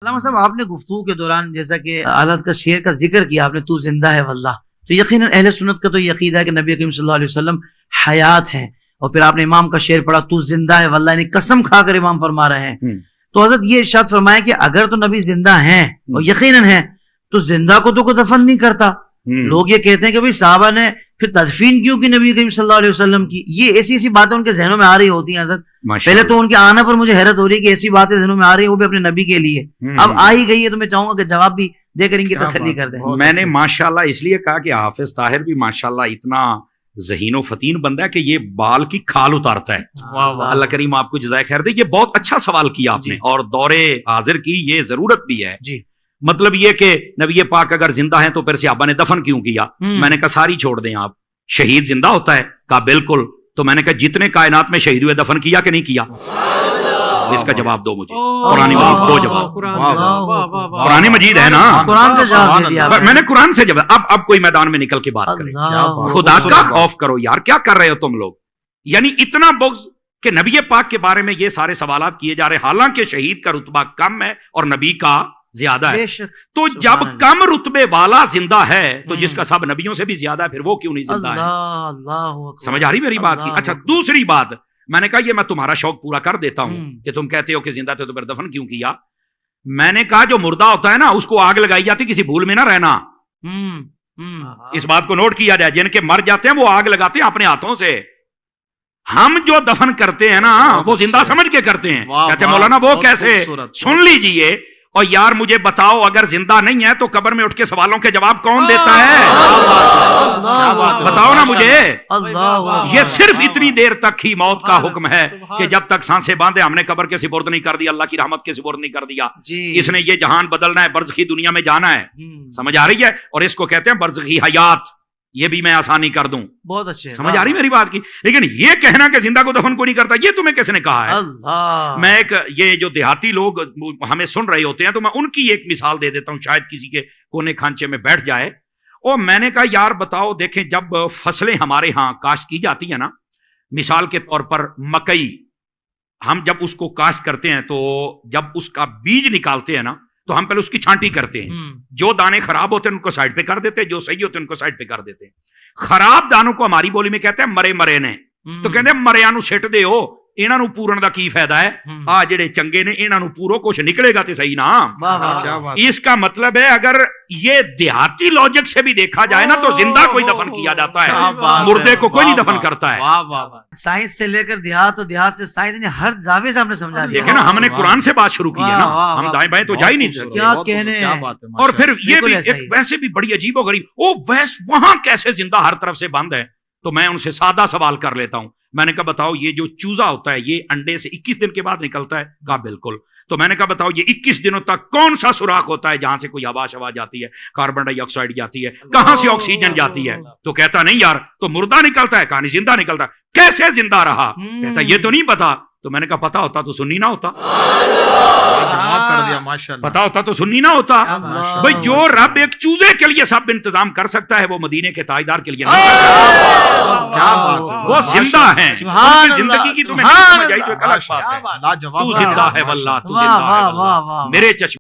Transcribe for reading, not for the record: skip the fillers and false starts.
علامہ صاحب آپ نے گفتگو کے دوران جیسا کہ حضرت کا شعر کا ذکر کیا آپ نے، تو زندہ ہے واللہ، تو یقیناً اہل سنت کا تو یہ عقیدہ ہے کہ نبی کریم صلی اللہ علیہ وسلم حیات ہیں، اور پھر آپ نے امام کا شعر پڑھا تو زندہ ہے واللہ، یعنی قسم کھا کر امام فرما رہے ہیں۔ تو حضرت یہ ارشاد فرمائے کہ اگر تو نبی زندہ ہیں اور یقیناً ہیں تو زندہ کو تو کوئی دفن نہیں کرتا۔ لوگ یہ کہتے ہیں کہ بھئی صحابہ نے پھر تدفین کیوں کی نبی کریم صلی اللہ علیہ وسلم کی، یہ ایسی ایسی باتیں ان کے ذہنوں میں آ رہی ہوتی ہیں حضرت۔ پہلے تو ان کے آنے پر مجھے حیرت ہو رہی ہے کہ ایسی باتیں ذہنوں میں آ رہی ہیں وہ بھی اپنے نبی کے لیے، اب آ ہی گئی ہے تو میں چاہوں گا کہ جواب بھی دے کر ان کی تسلی کر دیں۔ میں نے ماشاءاللہ اس لیے کہا کہ حافظ طاہر بھی ماشاءاللہ اتنا ذہین و فتین بندہ ہے کہ یہ بال کی کھال اتارتا ہے۔ اللہ کریم آپ کو جزائے خیر دے۔ یہ بہت اچھا سوال کیا آپ نے، اور دور حاضر کی یہ ضرورت بھی ہے۔ مطلب یہ کہ نبی پاک اگر زندہ ہیں تو پھر صحابہ نے دفن کیوں کیا؟ میں نے کہا ساری چھوڑ دیں آپ، شہید زندہ ہوتا ہے؟ کہا بالکل۔ تو میں نے کہا جتنے کائنات میں شہید ہوئے دفن کیا کہ نہیں کیا؟ اس کا جواب دو مجھے، قرآن مجید دو جواب۔ قرآن مجید ہے نا، قرآن سے جواب دے دیا میں نے قرآن سے جواب۔ اب کوئی میدان میں نکل کے بات کریں، خدا کا خوف کرو یار، کیا کر رہے ہو تم لوگ؟ یعنی اتنا بغض کہ نبی پاک کے بارے میں یہ سارے سوالات کیے جا رہے، حالانکہ شہید کا رتبہ کم ہے اور نبی کا زیادہ ہے۔ تو جب کم رتبے والا زندہ ہے تو جس کا سب نبیوں سے بھی زیادہ ہے، پھر وہ کیوں نہیں زندہ ہے؟ سمجھ آ رہی میری بات کی؟ اچھا دوسری بات، میں نے کہا یہ میں تمہارا شوق پورا کر دیتا ہوں کہ تم کہتے ہو کہ زندہ تھے تو پھر دفن کیوں کیا؟ میں نے کہا جو مردہ ہوتا ہے نا اس کو آگ لگائی جاتی، کسی بھول میں نہ رہنا۔ اس بات کو نوٹ کیا جائے، جن کے مر جاتے ہیں وہ آگ لگاتے ہیں اپنے ہاتھوں سے، ہم جو دفن کرتے ہیں نا وہ زندہ سمجھ کے کرتے ہیں۔ کہتے ہیں مولانا وہ کیسے؟ سن لیجئے، اور یار مجھے بتاؤ اگر زندہ نہیں ہے تو قبر میں اٹھ کے سوالوں کے جواب کون دیتا ہے؟ بتاؤ نا مجھے۔ یہ صرف اتنی دیر تک ہی موت کا حکم ہے کہ جب تک سانسیں باندھے ہم نے قبر کے سپرد نہیں کر دیا، اللہ کی رحمت کے سپرد نہیں کر دیا۔ اس نے یہ جہان بدلنا ہے، برزخی دنیا میں جانا ہے، سمجھ آ رہی ہے؟ اور اس کو کہتے ہیں برزخی حیات، یہ بھی میں آسانی کر دوں۔ بہت اچھے، سمجھ آ رہی میری بات کی؟ لیکن یہ کہنا کہ زندہ کو دفن کو نہیں کرتا، یہ تمہیں کس نے کہا ہے؟ میں ایک یہ جو دیہاتی لوگ ہمیں سن رہے ہوتے ہیں تو میں ان کی ایک مثال دے دیتا ہوں، شاید کسی کے کونے کھانچے میں بیٹھ جائے۔ اور میں نے کہا یار بتاؤ، دیکھیں جب فصلیں ہمارے ہاں کاشت کی جاتی ہیں نا، مثال کے طور پر مکئی، ہم جب اس کو کاشت کرتے ہیں تو جب اس کا بیج نکالتے ہیں نا تو ہم پہلے اس کی چھانٹی کرتے ہیں، جو دانے خراب ہوتے ہیں ان کو سائڈ پہ کر دیتے ہیں، جو صحیح ہوتے ہیں ان کو سائڈ پہ کر دیتے ہیں۔ خراب دانوں کو ہماری بولی میں کہتے ہیں مرے مرے نے، تو کہتے ہیں مریا نو سٹ دے ہو، انہاں نو پورن دا کی فائدہ ہے؟ آ جڑے چنگے نے انہاں نو پورو کچھ نکلے گا تے صحیح نا۔ اس کا مطلب ہے اگر یہ دیہاتی لاجک سے بھی دیکھا جائے نا تو زندہ کوئی دفن کیا جاتا ہے، مردے کو کوئی نہیں دفن کرتا ہے۔ سائنس سے لے کر دیہات، اور دیہات سے سائنس نے ہر زاویے سے ہم نے سمجھا دیا۔ دیکھیں نا، ہم نے قرآن سے بات شروع کی ہے نا، ہم دائیں بائیں تو جا ہی نہیں سکتے۔ کیا کہنے۔ اور پھر یہ بھی ایک ویسے بھی بڑی عجیب و غریب، او ویس وہاں کیسے زندہ ہر طرف سے بند ہے؟ تو میں ان سے سادہ سوال کر لیتا ہوں، میں نے کہا بتاؤ یہ جو چوزا ہوتا ہے یہ انڈے سے 21 دن کے بعد نکلتا ہے؟ کہا بالکل۔ تو میں نے کہا بتاؤ یہ 21 دنوں تک کون سا سوراخ ہوتا ہے جہاں سے کوئی ہوا شوا جاتی ہے، کاربن ڈائی آکسائڈ جاتی ہے، کہاں سے آکسیجن جاتی ہے؟ تو کہتا نہیں یار، تو مردہ نکلتا ہے؟ کہا نہیں زندہ نکلتا ہے۔ کیسے زندہ رہا؟ کہتا یہ تو نہیں پتا۔ تو میں نے کہا پتا ہوتا تو سنی نہ ہوتا، پتا ہوتا تو سنی نہ ہوتا۔ بھئی جو رب ایک چوزے کے لیے سب انتظام کر سکتا ہے وہ مدینے کے تاجدار کے لیے نہیں کر سکتا۔ وہ زندہ ہیں، ان کی زندگی کی تمہیں نہیں سمجھ آئی تو ایک الگ بات ہے۔ تو زندہ ہے واللہ، تو زندہ ہے واللہ، میرے چشم